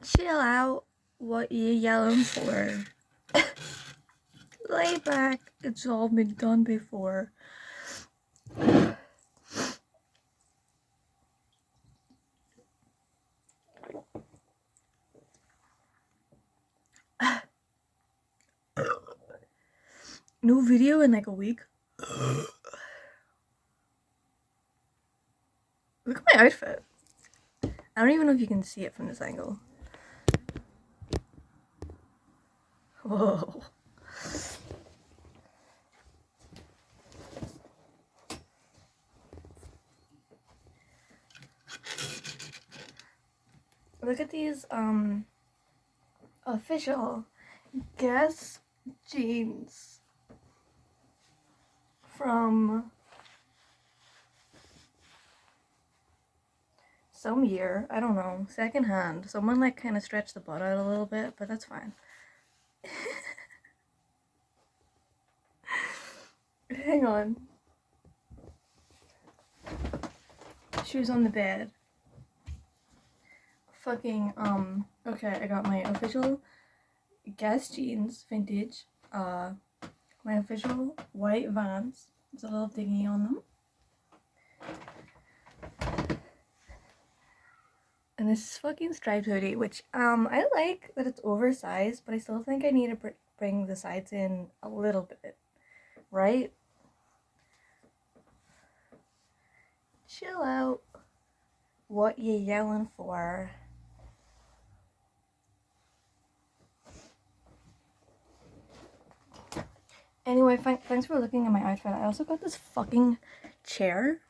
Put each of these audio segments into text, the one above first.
Chill out. What you yelling for? Lay back. It's all been done before. No video in like a week. Look at my outfit. I don't even know if you can see it from this angle. Whoa. Look at these official Guess jeans from some year. I don't know. Secondhand. Someone like kind of stretched the butt out a little bit, but that's fine. Hang on. Shoes on the bed. Fucking, okay, I got my official Guess jeans, vintage, my official white Vans. There's a little thingy on them. And this fucking striped hoodie, which, I like that it's oversized, but I still think I need to bring the sides in a little bit, right? Chill out. What you yelling for? Anyway, thanks for looking at my outfit. I also got this fucking chair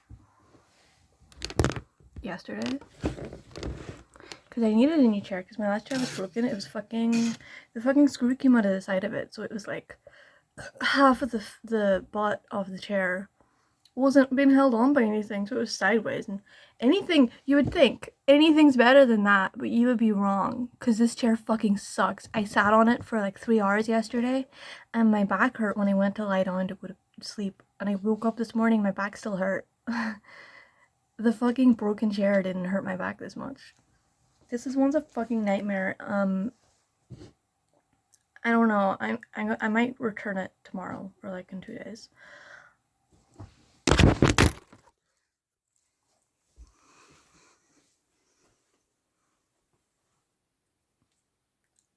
yesterday because I needed a new chair because my last chair was broken. It was the fucking screw came out of the side of it, so it was like half of the butt of the chair wasn't being held on by anything, so it was sideways. And anything, you would think anything's better than that, but you would be wrong because this chair fucking sucks. I sat on it for like 3 hours yesterday and my back hurt when I went to lie down to go to sleep, and I woke up this morning, my back still hurt. The fucking broken chair didn't hurt my back this much. This one's a fucking nightmare. I don't know. I might return it tomorrow or like in 2 days.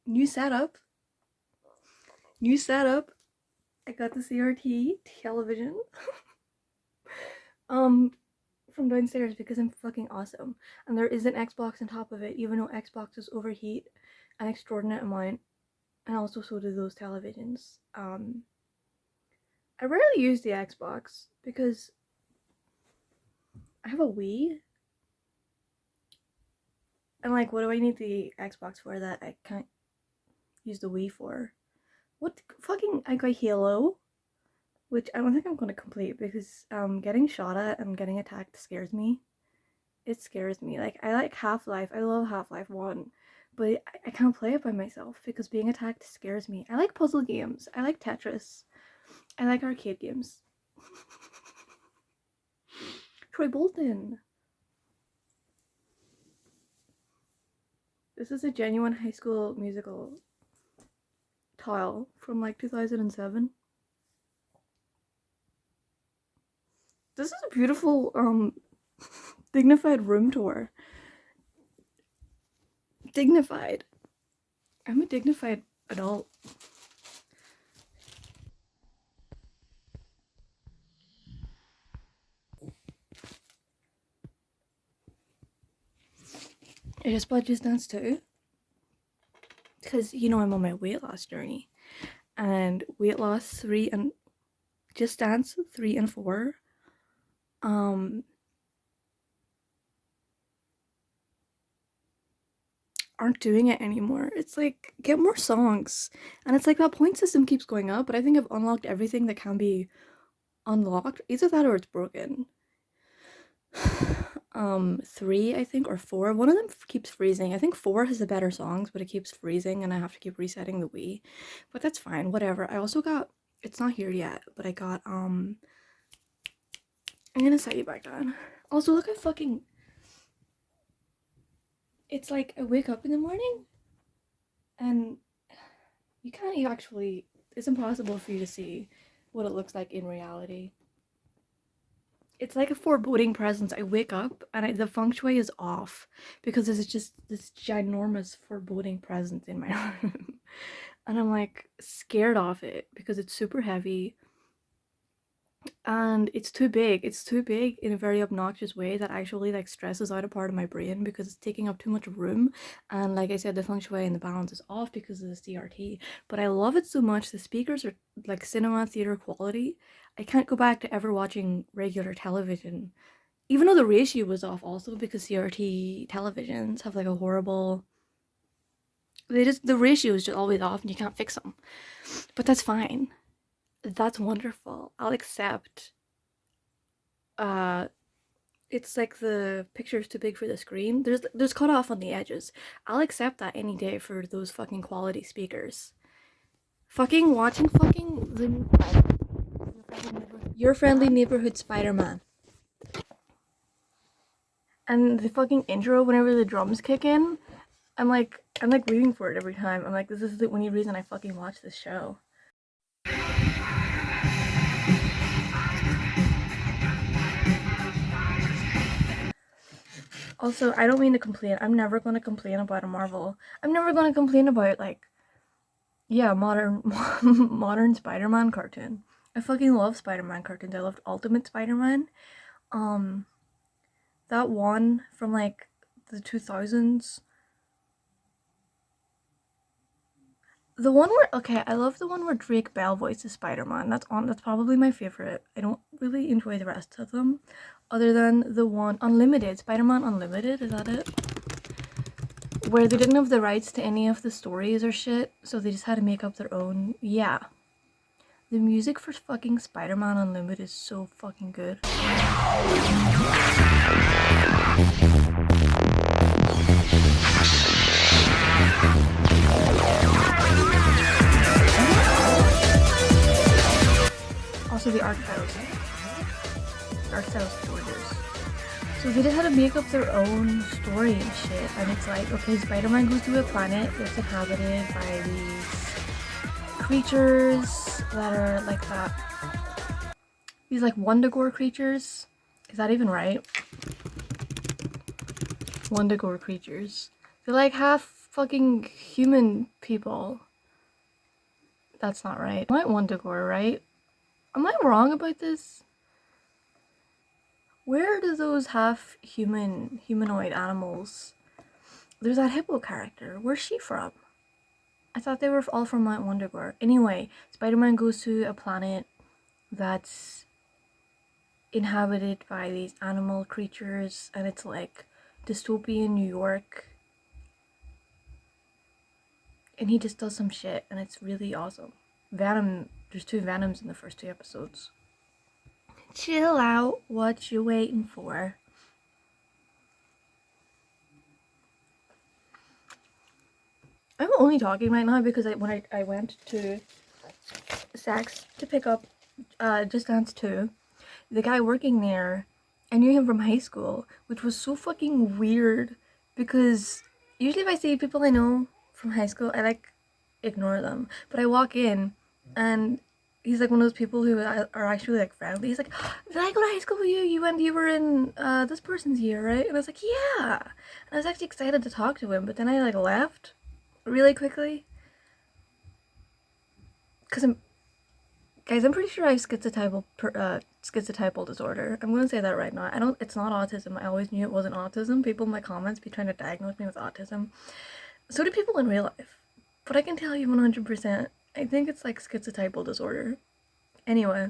New setup. I got the CRT television from downstairs because I'm fucking awesome. And there is an Xbox on top of it, even though Xboxes overheat an extraordinary amount. And also so do those televisions. I rarely use the Xbox because I have a Wii. And like, what do I need the Xbox for that I can't use the Wii for? What fucking, I got Halo, which I don't think I'm gonna complete because getting shot at and getting attacked scares me. It scares me. Like, I like Half-Life. I love Half-Life 1, but I can't play it by myself because being attacked scares me. I like puzzle games. I like Tetris. I like arcade games. Troy Bolton. This is a genuine high school musical tile from like 2007. This is a beautiful dignified room tour. Dignified. I'm a dignified adult. I just bought Just Dance 2 because, you know, I'm on my weight loss journey, and weight loss 3 and Just Dance 3 and 4 aren't doing it anymore. It's like, get more songs, and it's like that point system keeps going up, but I think I've unlocked everything that can be unlocked. Either that or it's broken. 3, I think, or 4. One of them keeps freezing. I think 4 has the better songs, but it keeps freezing and I have to keep resetting the Wii. But that's fine, whatever. I also got, it's not here yet, but I got, I'm gonna set you back down. Also, look at fucking, It's like I wake up in the morning and you can't actually, it's impossible for you to see what it looks like in reality. It's like a foreboding presence. I wake up and the feng shui is off because there's just this ginormous foreboding presence in my room. And I'm like scared of it because it's super heavy and it's too big. It's too big in a very obnoxious way that actually like stresses out a part of my brain because it's taking up too much room. And like I said, the feng shui and the balance is off because of the CRT. But I love it so much. The speakers are like cinema theater quality. I can't go back to ever watching regular television. Even though the ratio was off also because CRT televisions have like a horrible, the ratio is just always off and you can't fix them. But that's fine. That's wonderful. I'll accept uh it's like the picture's too big for the screen. There's cut off on the edges. I'll accept that any day for those fucking quality speakers. Fucking watching fucking the new Your Friendly Neighborhood Spider-Man. And the fucking intro whenever the drums kick in, I'm like waiting for it every time. I'm like, this is the only reason I fucking watch this show. Also, I don't mean to complain. I'm never gonna complain about a Marvel. I'm never gonna complain about like, yeah, modern Spider-Man cartoon. I fucking love Spider-Man cartoons. I loved Ultimate Spider-Man. Um, that one from like the 2000s. The one where, okay, I love the one where Drake Bell voices Spider-Man. That's probably my favorite. I don't really enjoy the rest of them, other than the one Unlimited, Spider-Man Unlimited. Is that it? Where they didn't have the rights to any of the stories or shit, so they just had to make up their own. Yeah. The music for fucking Spider-Man Unlimited is so fucking good. Also the art styles. The art styles gorgeous. So they just had to make up their own story and shit, and it's like, okay, Spider-Man goes to a planet that's inhabited by these creatures that are like that. These like Wendigo creatures. Is that even right? Wendigo creatures. They're like half fucking human people. That's not right. I'm not Wendigo, right? Am I wrong about this? Where do those half humanoid animals? There's that hippo character. Where's she from? I thought they were all from Mount Wondergore. Anyway, Spider-Man goes to a planet that's inhabited by these animal creatures, and it's like dystopian New York. And he just does some shit, and it's really awesome. Venom, there's 2 Venoms in the first 2 episodes. Chill out, what you waiting for? I'm only talking right now because when I went to Saks to pick up Just Dance 2, the guy working there, I knew him from high school, which was so fucking weird because usually if I see people I know from high school, I like ignore them. But I walk in and he's like one of those people who are actually like friendly. He's like, did I go to high school with you? You were in this person's year, right? And I was like, yeah. And I was actually excited to talk to him, but then I like left really quickly. Cause guys, I'm pretty sure I have schizotypal disorder. I'm gonna say that right now. It's not autism. I always knew it wasn't autism. People in my comments be trying to diagnose me with autism. So do people in real life. But I can tell you 100%, I think it's like schizotypal disorder. Anyway.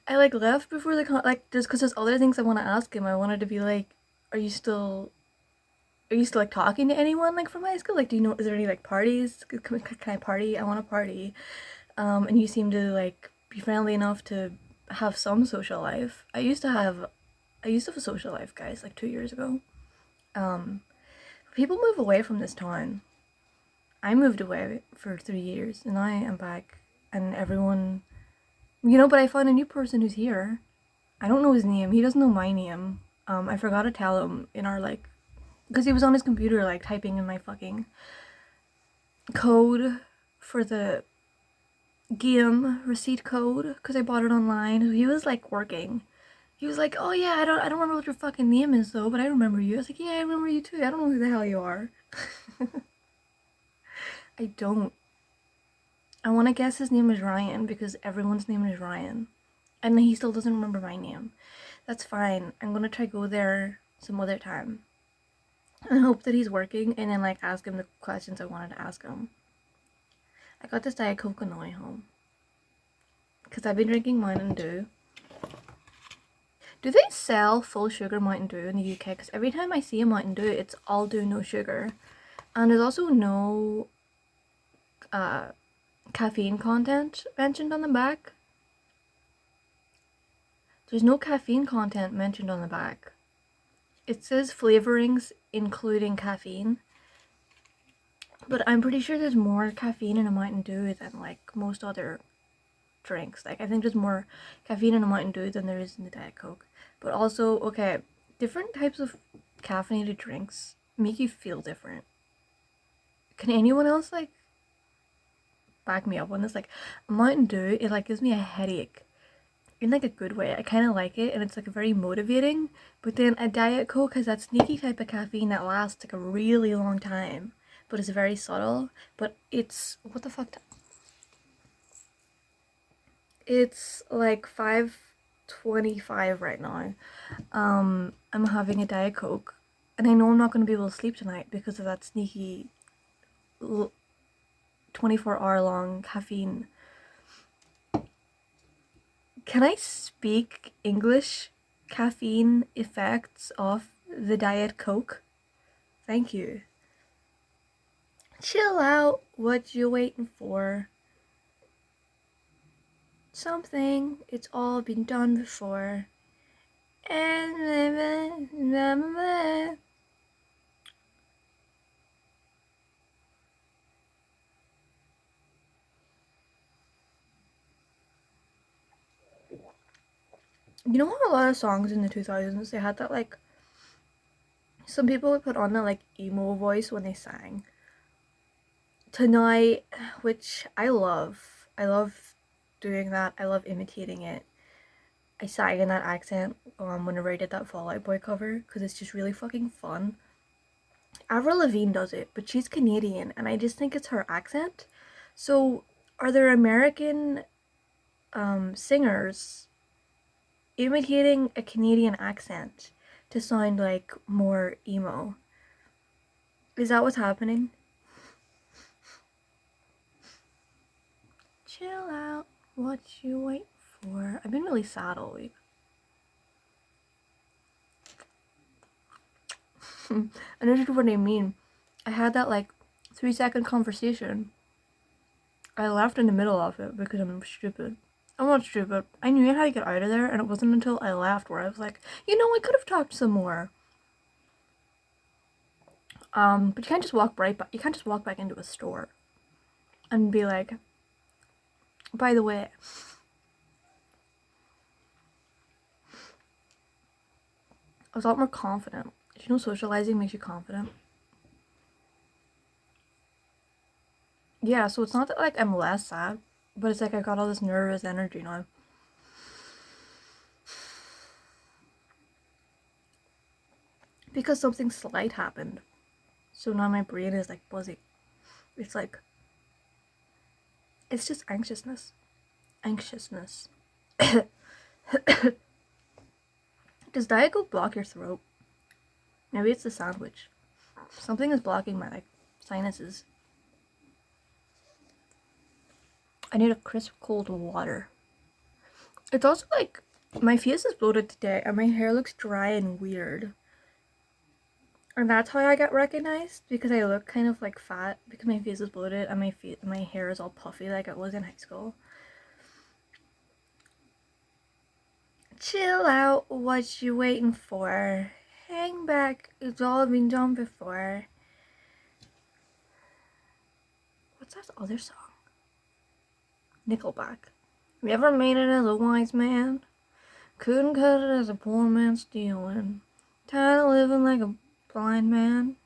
I like left before the like just because there's other things I want to ask him. I wanted to be like, are you still like talking to anyone like from high school? Like, do you know, is there any like parties? Can I party? I want to party. And you seem to like be friendly enough to have some social life. I used to have a social life, guys, like 2 years ago. People move away from this town. I moved away for 3 years and I am back, and everyone, but I found a new person who's here. I don't know his name. He doesn't know my name. I forgot to tell him in our like, because he was on his computer like typing in my fucking code for the game receipt code because I bought it online. So he was like working. He was like, "Oh yeah, I don't remember what your fucking name is though, but I remember you." I was like, "Yeah, I remember you too. I don't know who the hell you are." I don't. I want to guess his name is Ryan because everyone's name is Ryan, and he still doesn't remember my name. That's fine. I'm gonna try go there some other time and hope that he's working, and then like ask him the questions I wanted to ask him. I got this Diet Coke on the way home because I've been drinking Mountain Dew. Do they sell full sugar Mountain Dew in the UK? Because every time I see a Mountain Dew, it's all Dew, no sugar. And there's also no caffeine content mentioned on the back. There's no caffeine content mentioned on the back. It says flavorings including caffeine. But I'm pretty sure there's more caffeine in a Mountain Dew than like most other drinks. Like I think there's more caffeine in a Mountain Dew than there is in the Diet Coke. But also, okay, different types of caffeinated drinks make you feel different. Can anyone else like back me up on this? Like a Mountain Dew, it like gives me a headache in like a good way. I kind of like it and it's like very motivating. But then a Diet Coke has that sneaky type of caffeine that lasts like a really long time, but it's very subtle. But it's what the fuck? It's like 5:25 right now. I'm having a Diet Coke, and I know I'm not going to be able to sleep tonight because of that sneaky 24-hour long caffeine. Can I speak English? Caffeine effects of the Diet Coke? Thank you. Chill out. What you waiting for? Something. It's all been done before. And you know how a lot of songs in the 2000s they had that like some people would put on that like emo voice when they sang. Tonight, which I love. I love doing that. I love imitating it. I sang in that accent whenever I did that Fall Out Boy cover because it's just really fucking fun. Avril Lavigne does it, but she's Canadian and I just think it's her accent. So, are there American singers imitating a Canadian accent to sound like more emo? Is that what's happening? Chill out, what you wait for? I've been really sad all week. I know what I mean. I had that like 3-second conversation. I left in the middle of it because I'm stupid. I'm not stupid. I knew how to get out of there, and it wasn't until I left where I was like, you know, I could have talked some more. But you can't just walk right back. You can't just walk back into a store and be like, by the way, I was a lot more confident. You know, socializing makes you confident. Yeah, so it's not that like I'm less sad, but it's like I got all this nervous energy now. Because something slight happened. So now my brain is like buzzy. It's like, it's just anxiousness. Anxiousness. Does Diet Coke block your throat? Maybe it's the sandwich. Something is blocking my like sinuses. I need a crisp cold water. It's also like my face is bloated today and my hair looks dry and weird. And that's how I got recognized because I look kind of like fat because my face is bloated and my hair is all puffy like it was in high school. Chill out, what you waiting for? Hang back, it's all been done before. What's that other song? Nickelback. Have you ever made it as a wise man? Couldn't cut it as a poor man stealing. Tired of living like a blind man.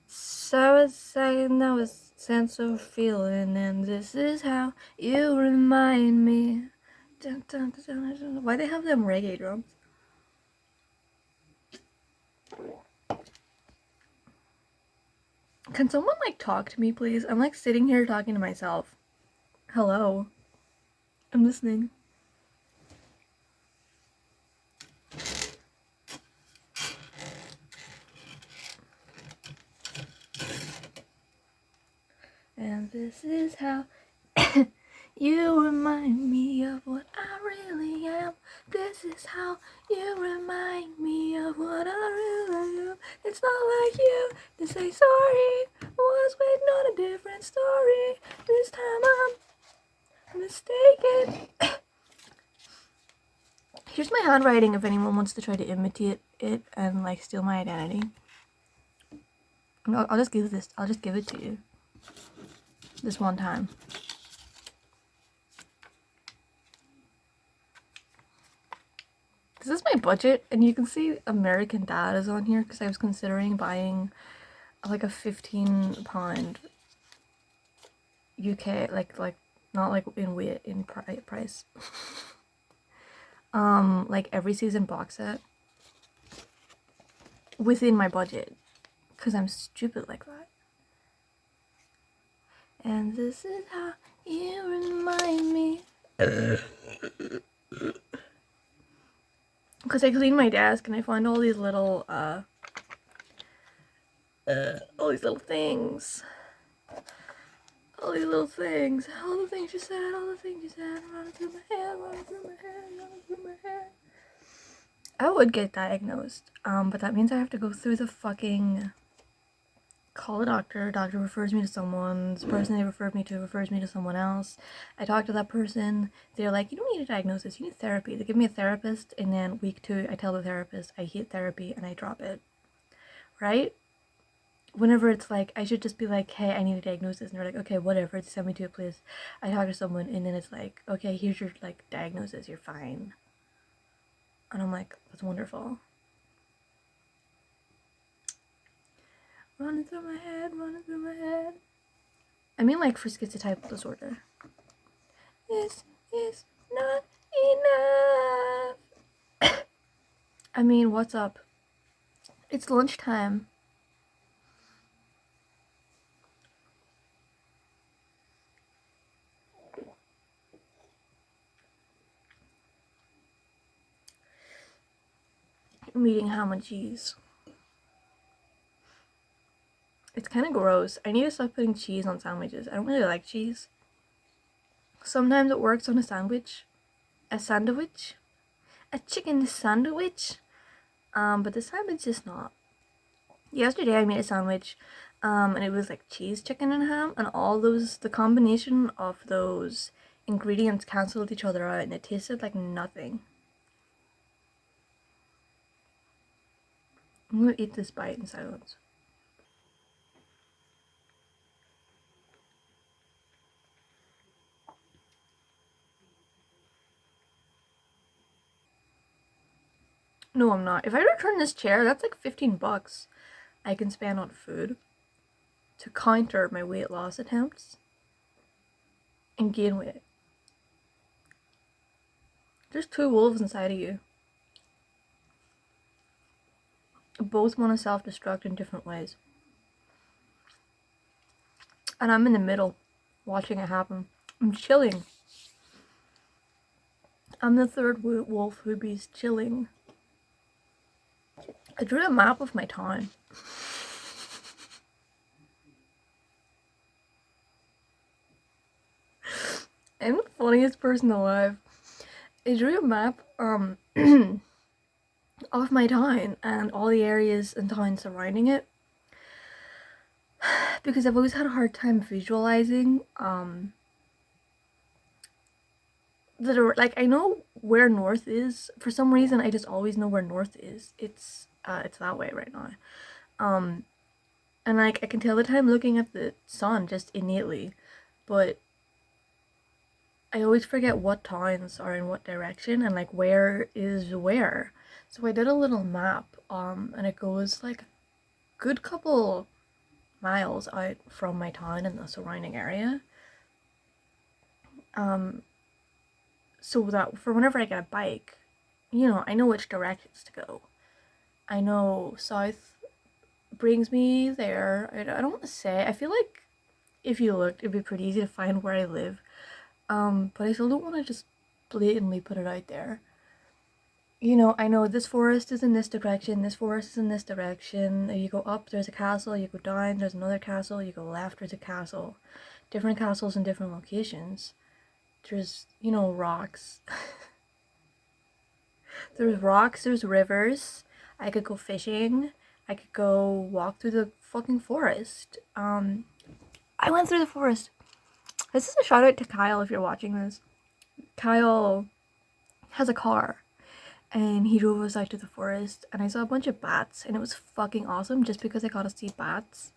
So a second that was sense of feeling, and this is how you remind me. Dun, dun, dun, dun, dun. Why they have them reggae drums? Can someone like talk to me, please? I'm like sitting here talking to myself. Hello. I'm listening. And this is how you remind me of what I really am. This is how you remind me of what I really am. It's not like you to say sorry. I was waiting on a different story. This time I'm mistaken. Here's my handwriting if anyone wants to try to imitate it and like steal my identity. I'll just give this. I'll just give it to you. This one time. This is my budget, and you can see American Dad is on here because I was considering buying like a £15 UK, like not like in WII, in price. Like every season box set within my budget because I'm stupid like that. And this is how you remind me. Because I clean my desk and I find all these little all these little things. All these little things. All the things you said, all the things you said, running through my head, running through my head, running through my head. I would get diagnosed, but that means I have to go through the fucking call a doctor refers me to someone, this person they referred me to refers me to someone else. I talk to that person, they're like, you don't need a diagnosis, you need therapy. They give me a therapist, and then week 2 I tell the therapist I hate therapy and I drop it, right? Whenever it's like, I should just be like, hey, I need a diagnosis, and they're like, okay, whatever, send me to a place. I talk to someone, and then it's like, okay, here's your like diagnosis, you're fine. And I'm like, that's wonderful. Running through my head, running through my head. I mean, like, for schizotypal disorder. This is not enough. I mean, what's up? It's lunchtime. I'm eating ham and cheese. It's kind of gross. I need to stop putting cheese on sandwiches. I don't really like cheese. Sometimes it works on a sandwich. A sandwich? A chicken sandwich? But this time it's just not. Yesterday I made a sandwich, and it was like cheese, chicken, and ham, and all those, the combination of those ingredients canceled each other out, and it tasted like nothing. I'm gonna eat this bite in silence. No, I'm not. If I return this chair, that's like $15 I can spend on food to counter my weight loss attempts and gain weight. There's 2 wolves inside of you. Both want to self-destruct in different ways. And I'm in the middle, watching it happen. I'm chilling. I'm the third wolf who be chilling. I drew a map of my town. I'm the funniest person alive. I drew a map of my town and all the areas and towns surrounding it, because I've always had a hard time visualizing like, I know where north is. For some reason I just always know where north is. It's that way right now. And like, I can tell the time looking at the sun just innately, but I always forget what towns are in what direction and like where is where. So I did a little map, and it goes like a good couple miles out from my town and the surrounding area. Um, so that for whenever I get a bike, I know which directions to go. I know south brings me there. I don't want to say. I feel like if you looked, it'd be pretty easy to find where I live. But I still don't want to just blatantly put it out there. I know this forest is in this direction, this forest is in this direction. You go up, there's a castle, you go down, there's another castle, you go left, there's a castle. Different castles in different locations. There's, rocks. There's rocks, there's rivers. I could go fishing. I could go walk through the fucking forest. I went through the forest. This is a shout out to Kyle if you're watching this. Kyle has a car and he drove us out to the forest and I saw a bunch of bats and it was fucking awesome just because I got to see bats.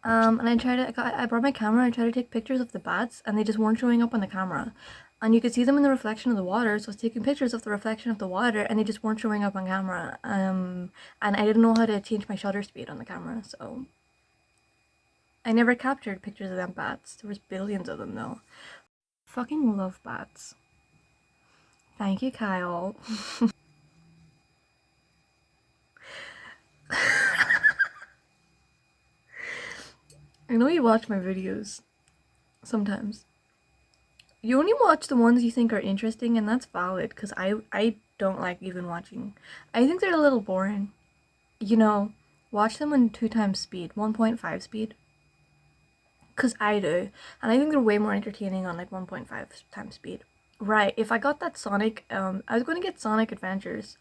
And I brought my camera and I tried to take pictures of the bats and they just weren't showing up on the camera. And you could see them in the reflection of the water, so I was taking pictures of the reflection of the water and they just weren't showing up on camera. And I didn't know how to change my shutter speed on the camera, so I never captured pictures of them bats. There was billions of them though. Fucking love bats. Thank you, Kyle. I know you watch my videos sometimes. You only watch the ones you think are interesting, and that's valid, because I don't like even watching. I think they're a little boring. Watch them on 2 times speed, 1.5 speed. Because I do. And I think they're way more entertaining on like 1.5 times speed. Right, if I got that Sonic, I was going to get Sonic Adventures.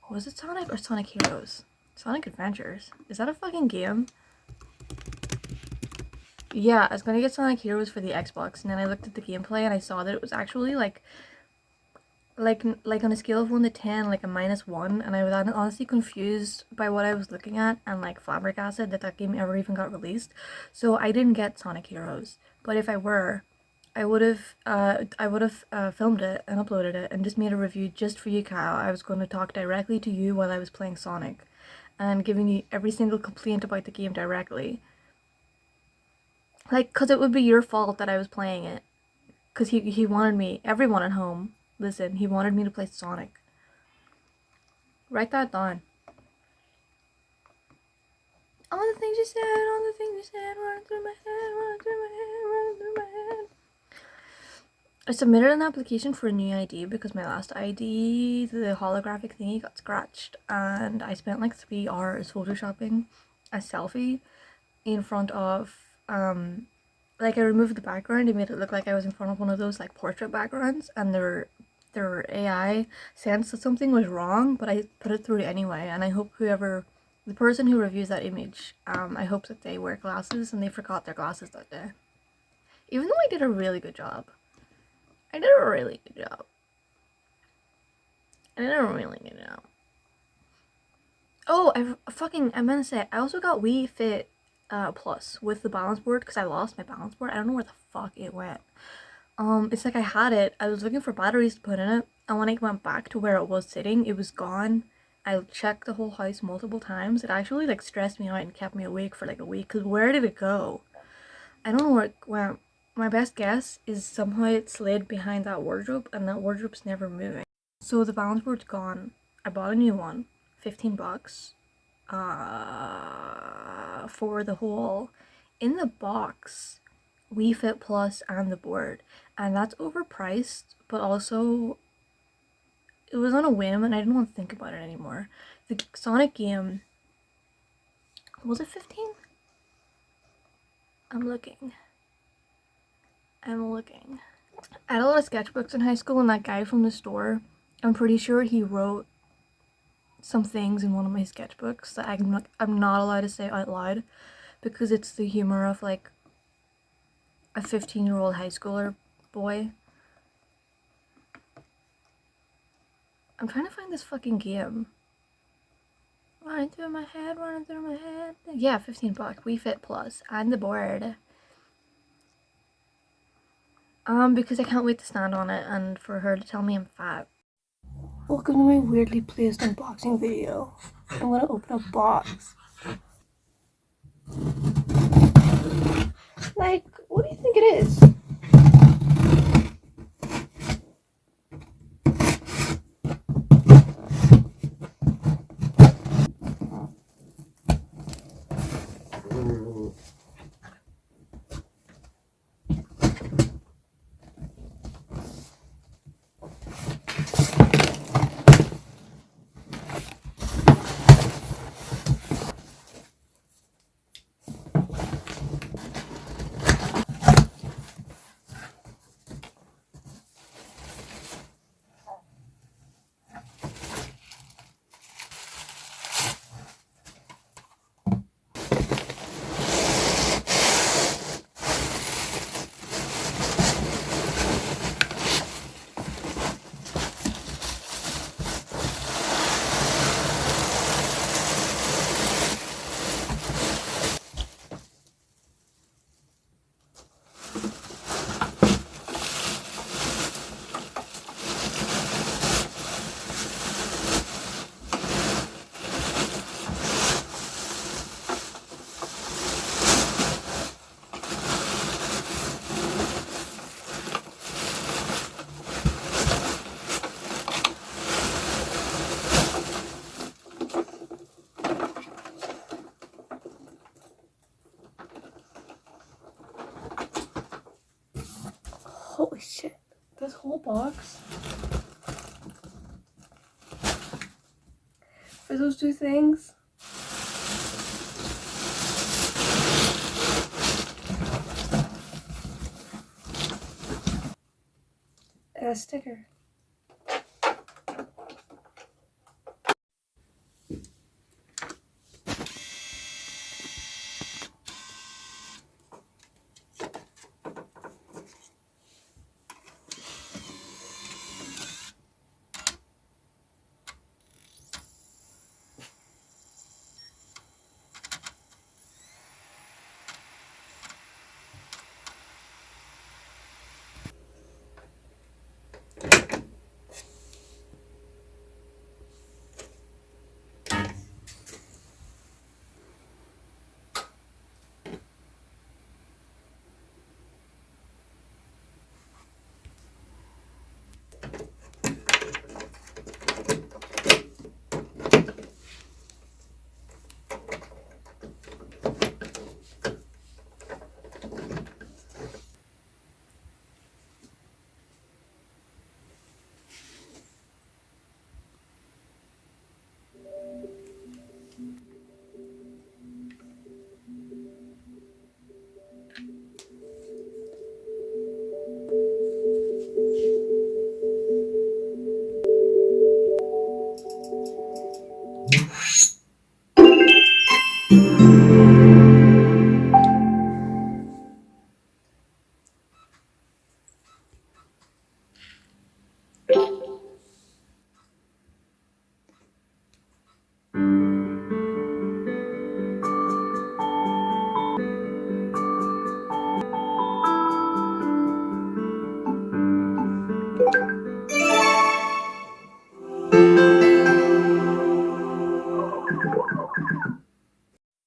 Was it Sonic or Sonic Heroes? Sonic Adventures. Is that a fucking game? Yeah, I was gonna get Sonic Heroes for the Xbox, and then I looked at the gameplay and I saw that it was actually like on a scale of 1 to 10, like a -1, and I was honestly confused by what I was looking at and like flabbergasted that game ever even got released. So I didn't get Sonic Heroes, but if I were, I would have filmed it and uploaded it and just made a review just for you, Kyle. I was going to talk directly to you while I was playing Sonic, and giving you every single complaint about the game directly. Like, cause it would be your fault that I was playing it. Cause he wanted me, everyone at home, listen, he wanted me to play Sonic. Write that down. All the things you said, running through my head, running through my head, running through my head. I submitted an application for a new ID because my last ID, the holographic thingy, got scratched, and I spent like 3 hours photoshopping a selfie in front of like I removed the background and made it look like I was in front of one of those like portrait backgrounds, and their AI sensed that something was wrong, but I put it through anyway. And I hope the person who reviews that image, I hope that they wear glasses and they forgot their glasses that day. Even though I did a really good job. I did a really good job. Oh, I'm gonna say, I also got Wii Fit Plus with the balance board because I lost my balance board. I don't know where the fuck it went. It's like I had it. I was looking for batteries to put in it, and when I went back to where it was sitting, it was gone. I checked the whole house multiple times. It actually like stressed me out and kept me awake for like a week. Cause where did it go? I don't know where it went. My best guess is somehow it slid behind that wardrobe, and that wardrobe's never moving. So the balance board's gone. I bought a new one, $15. For the whole in the box Wii Fit Plus and the board, and that's overpriced, but also it was on a whim and I didn't want to think about it anymore. The Sonic game, was it 15? I'm looking. I had a lot of sketchbooks in high school, and that guy from the store, I'm pretty sure he wrote some things in one of my sketchbooks that I'm not allowed to say out loud because it's the humor of like a 15-year-old high schooler boy. I'm trying to find this fucking game. Running through my head. Yeah, $15. Wii Fit Plus and the board. Because I can't wait to stand on it and for her to tell me I'm fat. Welcome to my weirdly placed unboxing video. I'm gonna open a box. Like, what do you think it is? Holy shit. This whole box for those two things. A sticker.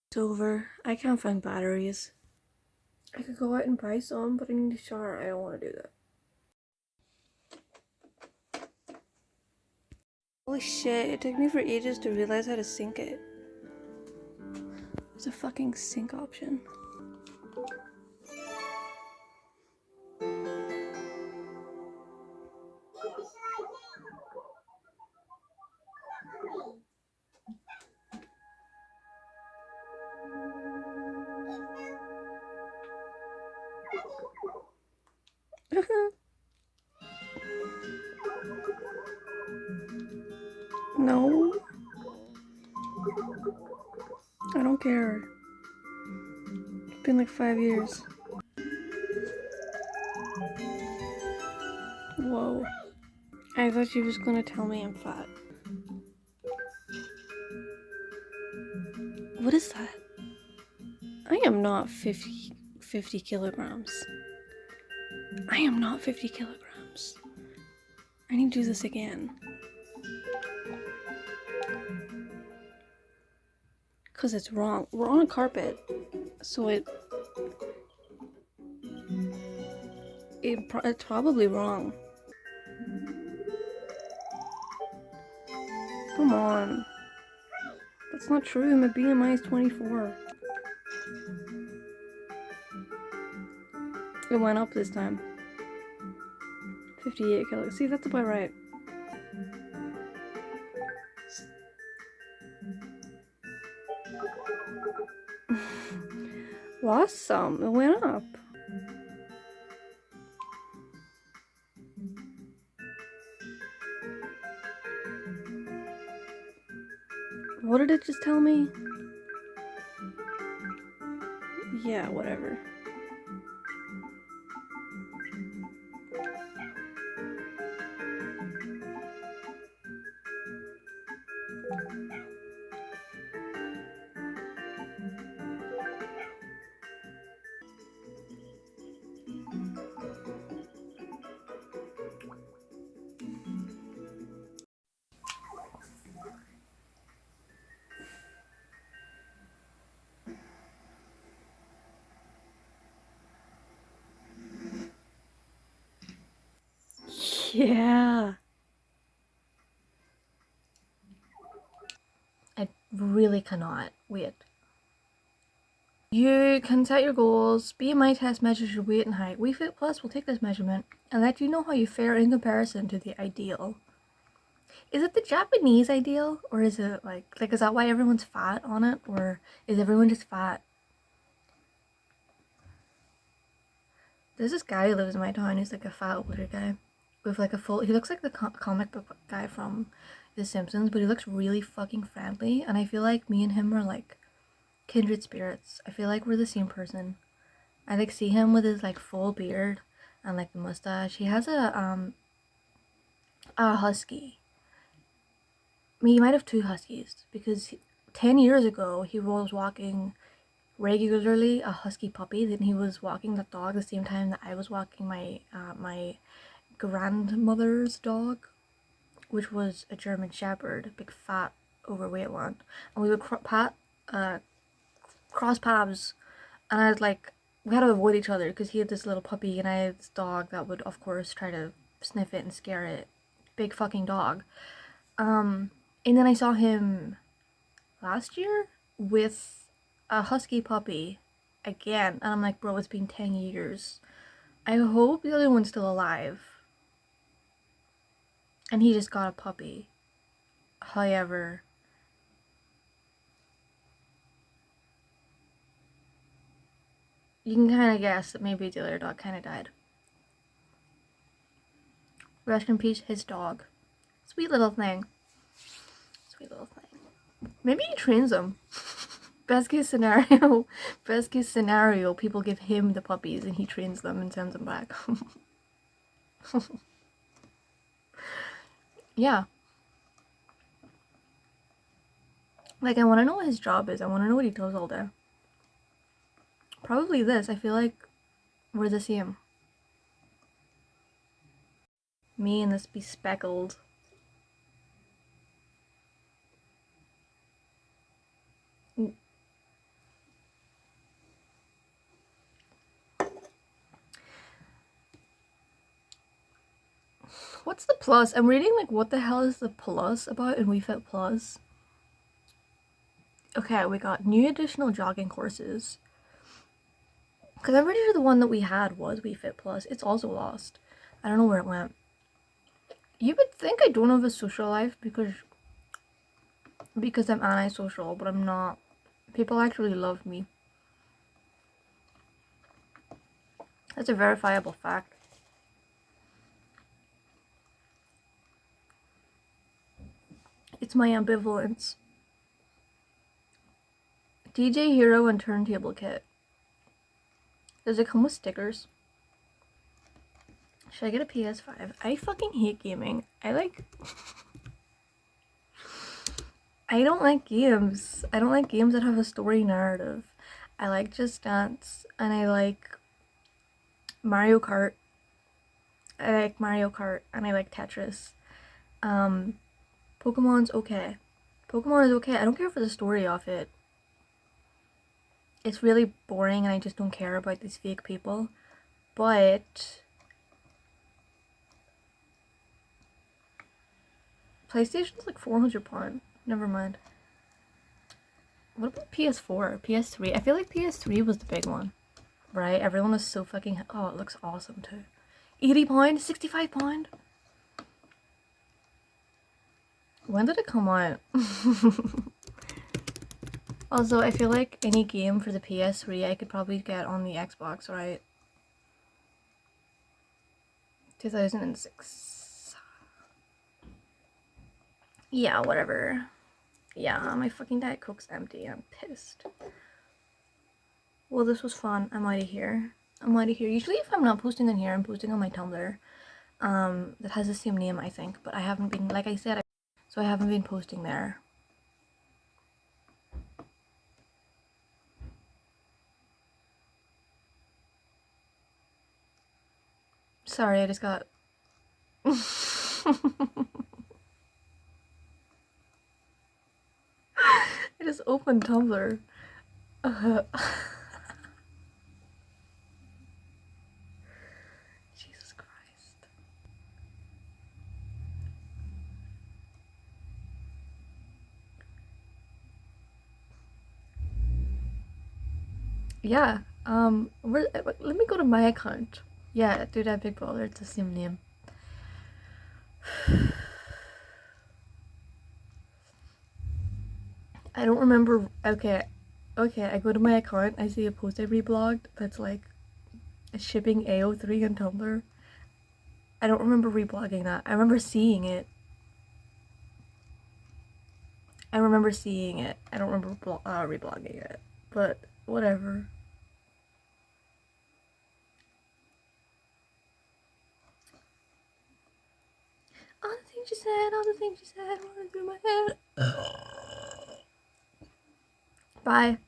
It's over. I can't find batteries. I could go out and buy some, but I need a shower. I don't want to do that. Holy shit, it took me for ages to realize how to sync it. There's a fucking sync option. No, I don't care. It's been like 5 years. Whoa. I thought she was gonna tell me I'm fat. What is that? I am not 50 kilograms. I am not 50 kilograms. I need to do this again. Because it's wrong. We're on a carpet, so it's probably wrong. Come on. That's not true. My BMI is 24. It went up this time. 58 kilograms. See, that's about right. Lost some. It went up. What did it just tell me? Yeah, whatever. Yeah. I really cannot wait. You can set your goals. BMI test measures your weight and height. WII Plus will take this measurement and let you know how you fare in comparison to the ideal. Is it the Japanese ideal, or is it like is that why everyone's fat on it, or is everyone just fat? There's this guy who lives in my town who's like a fat older guy with like a full. He looks like the comic book guy from The Simpsons, but he looks really fucking friendly, and I feel like me and him are like kindred spirits. I feel like we're the same person. I like see him with his like full beard and like the mustache. He has a husky. I mean, he might have two huskies because 10 years ago he was walking regularly a husky puppy. Then he was walking the dog the same time that I was walking my my grandmother's dog, which was a German Shepherd, a big fat overweight one, and we would cross paths, and I'd like we had to avoid each other because he had this little puppy and I had this dog that would of course try to sniff it and scare it. Big fucking dog. And then I saw him last year with a husky puppy again, and I'm like, bro, it's been 10 years. I hope the other one's still alive. And he just got a puppy. However, you can kind of guess that maybe the other dog kind of died. Rest in peace, his dog. Sweet little thing. Sweet little thing. Maybe he trains them. Best case scenario, people give him the puppies and he trains them and sends them back. Yeah. Like, I want to know what his job is. I want to know what he does all day. Probably this. I feel like we're the same. Me and this bespeckled. What's the plus? I'm reading like what the hell is the plus about in WII Plus? Okay, we got new additional jogging courses. Because I'm pretty sure the one that we had was WII Plus. It's also lost. I don't know where it went. You would think I don't have a social life because I'm antisocial, but I'm not. People actually love me. That's a verifiable fact. It's my ambivalence. DJ Hero and Turntable Kit. Does it come with stickers? Should I get a PS5? I fucking hate gaming. I don't like games. I don't like games that have a story narrative. I like Just Dance, and I like Mario Kart, I like Mario Kart and I like Tetris. Pokemon's okay. Pokemon is okay. I don't care for the story of it. It's really boring and I just don't care about these fake people. But PlayStation's like £400. Never mind. What about PS4? PS3? I feel like PS3 was the big one. Right? Everyone was so fucking... Oh, it looks awesome too. £80? £65? When did it come out? Also, I feel like any game for the PS3 I could probably get on the Xbox, right? 2006. Yeah, whatever. Yeah, my fucking Diet Coke's empty. I'm pissed. Well, this was fun. I'm out of here. Usually if I'm not posting on here, I'm posting on my Tumblr. That has the same name, I think. But I haven't been, like I said, so I haven't been posting there. Sorry, I just got... I just opened Tumblr. Jesus Christ. Yeah, let me go to my account. Yeah, dude, that Big Baller, it's the same name. I don't remember. Okay, I go to my account, I see a post I reblogged that's like shipping AO3 on Tumblr. I don't remember reblogging that. I remember seeing it. I don't remember reblogging it. But whatever. All the things you said, running through my head. Bye.